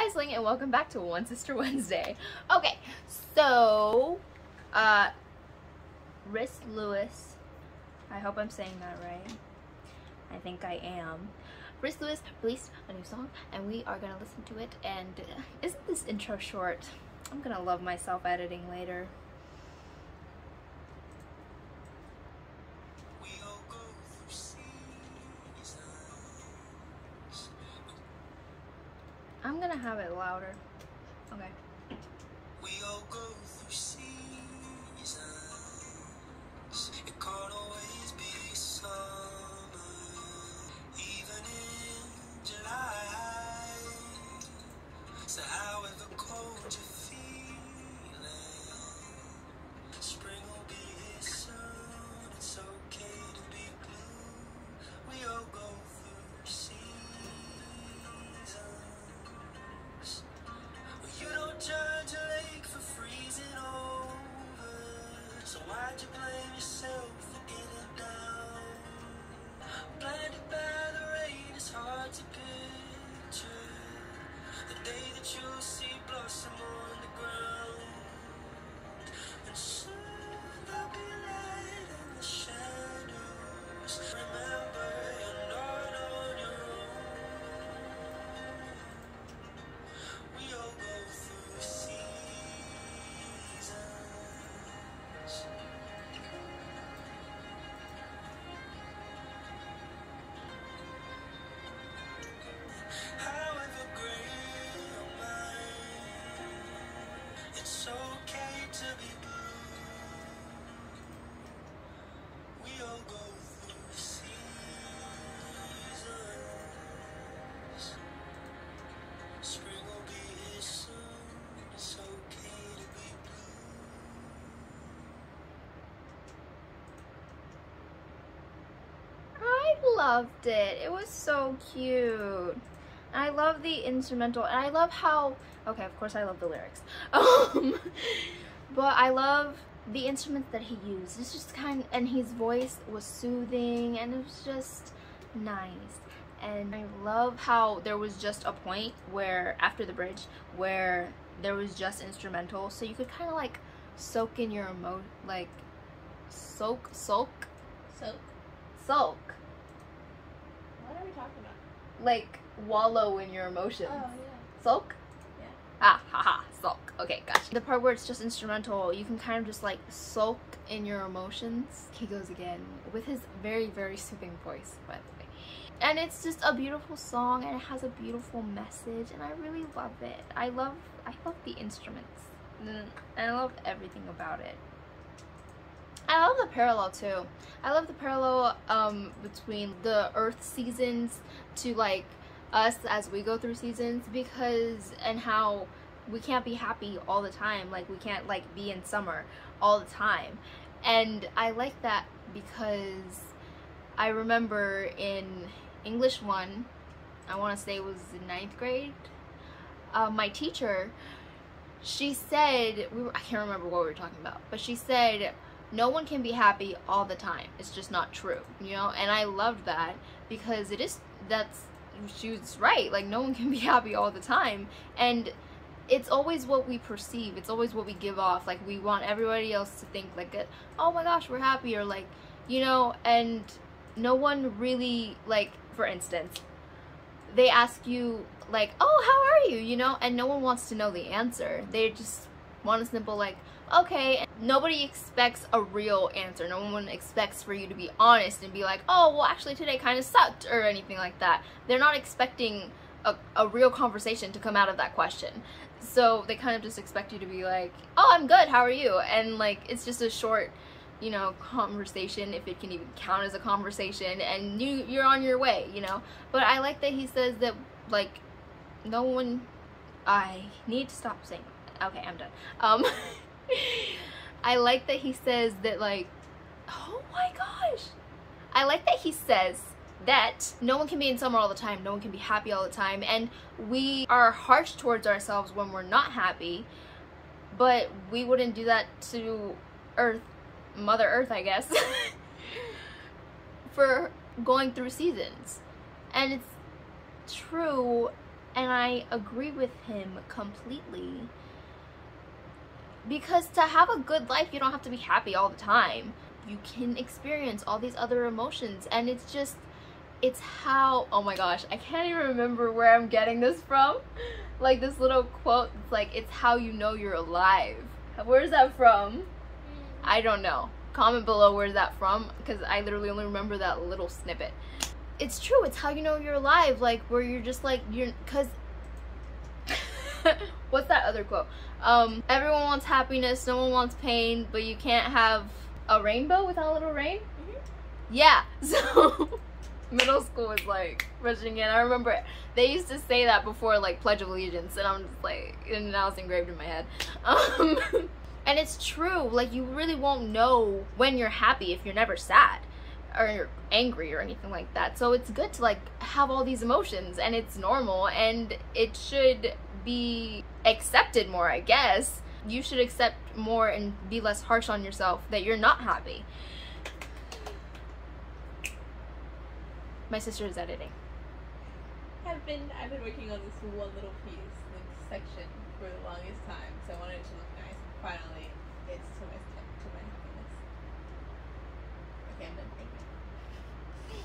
Aisling, and welcome back to One Sister Wednesday. Okay, so, Rhys Lewis, I hope I'm saying that right. I think I am. Rhys Lewis released a new song, and we are gonna listen to it, and isn't this intro short? I'm gonna love myself editing later. I'm gonna have it louder. Okay. We all go through seasons. It can't always be summer, even in July. So however cold you're feeling, spring will be here soon. It's okay to be blue. We all go through seasons. You don't judge a lake for freezing over, so why'd you blame yourself for getting down? Blinded by the rain, it's hard to picture the day that you'll see blossom on the ground. And soon there'll be light in the shadows. Remember, you're not on your own. We all go through seasons. However gray your mind, it's okay to be blue. We all go through seasons. Spring will be here soon. It's okay to be blue. I loved it. It was so cute. And I love the instrumental, and I love how, okay, of course I love the lyrics. But I love the instruments that he used. It's just and his voice was soothing, and it was just nice. And I love how there was just a point where, after the bridge, where there was just instrumental, so you could kind of like soak in your soak. What are we talking about? Like wallow in your emotions. Oh, yeah. Sulk? Yeah. Ah, haha, sulk. Okay, gotcha. The part where it's just instrumental, you can kind of just like sulk in your emotions. He goes again with his very, very soothing voice, by the way. And it's just a beautiful song, and it has a beautiful message, and I really love it. I love the instruments, and I love everything about it. I love the parallel too. I love the parallel between the Earth seasons to like us as we go through seasons, and how we can't be happy all the time. Like we can't like be in summer all the time. And I like that because I remember in English 1, I want to say it was in 9th grade, my teacher, she said, I can't remember what we were talking about, but she said, no one can be happy all the time. It's just not true, you know? And I loved that because she was right. Like, no one can be happy all the time. And it's always what we perceive. It's always what we give off. Like, we want everybody else to think, like, oh my gosh, we're happy, or like, you know, and no one really, like, for instance, they ask you, like, oh, how are you, you know? And no one wants to know the answer. They just want a simple, like, okay. Nobody expects a real answer. No one expects for you to be honest and be like, oh, well, actually today kind of sucked, or anything like that. They're not expecting a real conversation to come out of that question. So they kind of just expect you to be like, oh, I'm good, how are you? And like, it's just a short, you know, conversation, if it can even count as a conversation, and you're on your way, you know? But I like that he says that, like, no one, I need to stop saying, okay, I'm done. I like that he says that, like, oh my gosh, I like that he says that no one can be in summer all the time, no one can be happy all the time, and we are harsh towards ourselves when we're not happy, but we wouldn't do that to Mother Earth, I guess, for going through seasons. And it's true And I agree with him completely. Because to have a good life, you don't have to be happy all the time. You can experience all these other emotions, and it's just, it's how, oh my gosh, I can't even remember where I'm getting this from. Like this little quote, it's like, it's how you know you're alive. Where's that from? I don't know. Comment below where's that from, because I literally only remember that little snippet. It's true, it's how you know you're alive, like where you're just like, you're, cause what's that other quote? Everyone wants happiness, no one wants pain, but you can't have a rainbow without a little rain? Yeah, so middle school was like rushing in. I remember they used to say that before like Pledge of Allegiance, and I'm just like, and now it's engraved in my head. And it's true, like you really won't know when you're happy if you're never sad or you're angry or anything like that. So it's good to like have all these emotions, and it's normal, and it should be accepted more, I guess. You should accept more and be less harsh on yourself that you're not happy. My sister is editing. I've been working on this one little piece, like section, for the longest time, so I wanted it to look nice. And finally, it's to my happiness. Okay, I'm done. Thank you.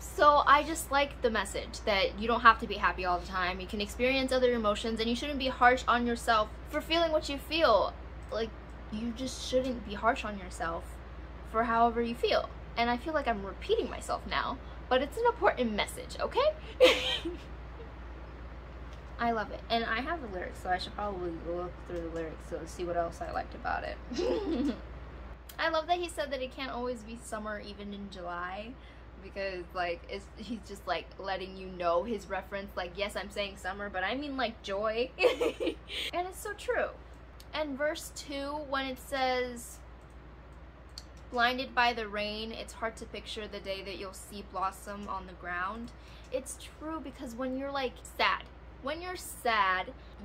So I just like the message that you don't have to be happy all the time. You can experience other emotions, and you shouldn't be harsh on yourself for feeling what you feel. Like, you just shouldn't be harsh on yourself for however you feel. And I feel like I'm repeating myself now, but it's an important message, okay? I love it. And I have the lyrics, so I should probably look through the lyrics to see what else I liked about it. I love that he said that it can't always be summer even in July, because like he's just like letting you know his reference, like, yes, I'm saying summer, but I mean like joy. And it's so true. And verse 2, when it says, blinded by the rain, it's hard to picture the day that you'll see blossom on the ground. It's true, because when you're like sad,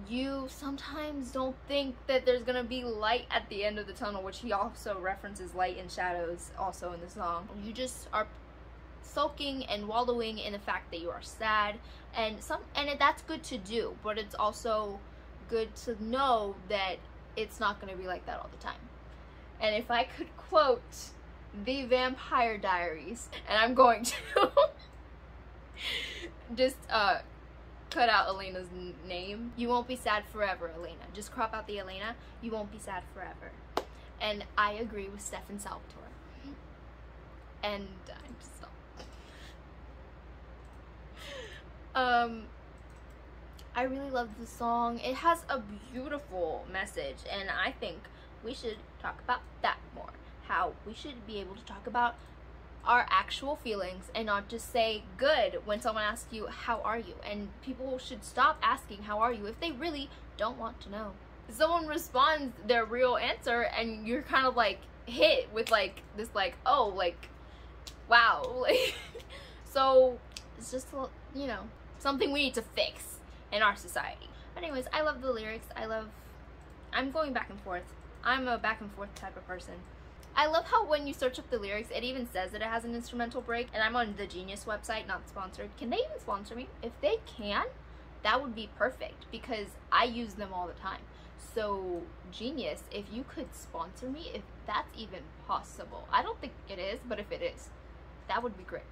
you sometimes don't think that there's gonna be light at the end of the tunnel, which he also references light and shadows also in the song. You just are sulking and wallowing in the fact that you are sad, and that's good to do, but it's also good to know that it's not gonna be like that all the time. And if I could quote the Vampire Diaries, and I'm going to just cut out Elena's name. You won't be sad forever, Elena. Just crop out the Elena. You won't be sad forever. And I agree with Stefan Salvatore. And I'm just I really love the song. It has a beautiful message, and I think we should talk about that more. How we should be able to talk about our actual feelings and not just say good when someone asks you, how are you? And people should stop asking, how are you, if they really don't want to know. If someone responds their real answer and you're kind of like hit with like this, like, oh, like, wow. Like, so it's just, you know, something we need to fix in our society. Anyways, I love the lyrics. I'm going back and forth. I'm a back and forth type of person. I love how when you search up the lyrics, it even says that it has an instrumental break, and I'm on the Genius website, not sponsored. Can they even sponsor me? If they can, that would be perfect, because I use them all the time. So Genius, if you could sponsor me, if that's even possible. I don't think it is, but if it is, that would be great.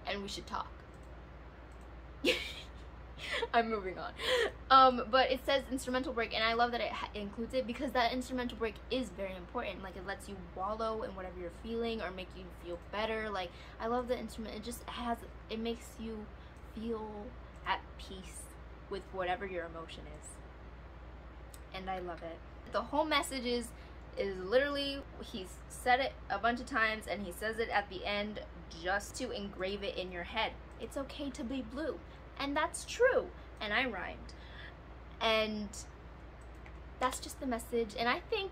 And we should talk. I'm moving on. But it says instrumental break, and I love that it includes it, because that instrumental break is very important. Like, it lets you wallow in whatever you're feeling or make you feel better. Like, I love the instrument. It makes you feel at peace with whatever your emotion is. And I love it. The whole message is literally, he's said it a bunch of times, and he says it at the end just to engrave it in your head. It's okay to be blue. And that's true, and I rhymed, and that's just the message. And I think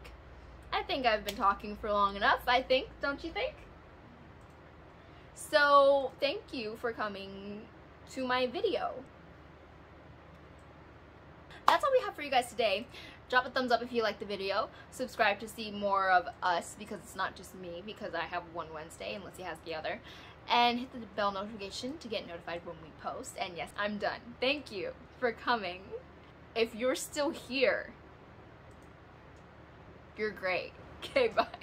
I've been talking for long enough. Don't you think? So thank you for coming to my video. That's all we have for you guys today. Drop a thumbs up if you liked the video. Subscribe to see more of us, because it's not just me, because I have one Wednesday and Litzy has the other. and hit the bell notification to get notified when we post. And yes, I'm done. Thank you for coming. If you're still here, you're great. Okay, bye.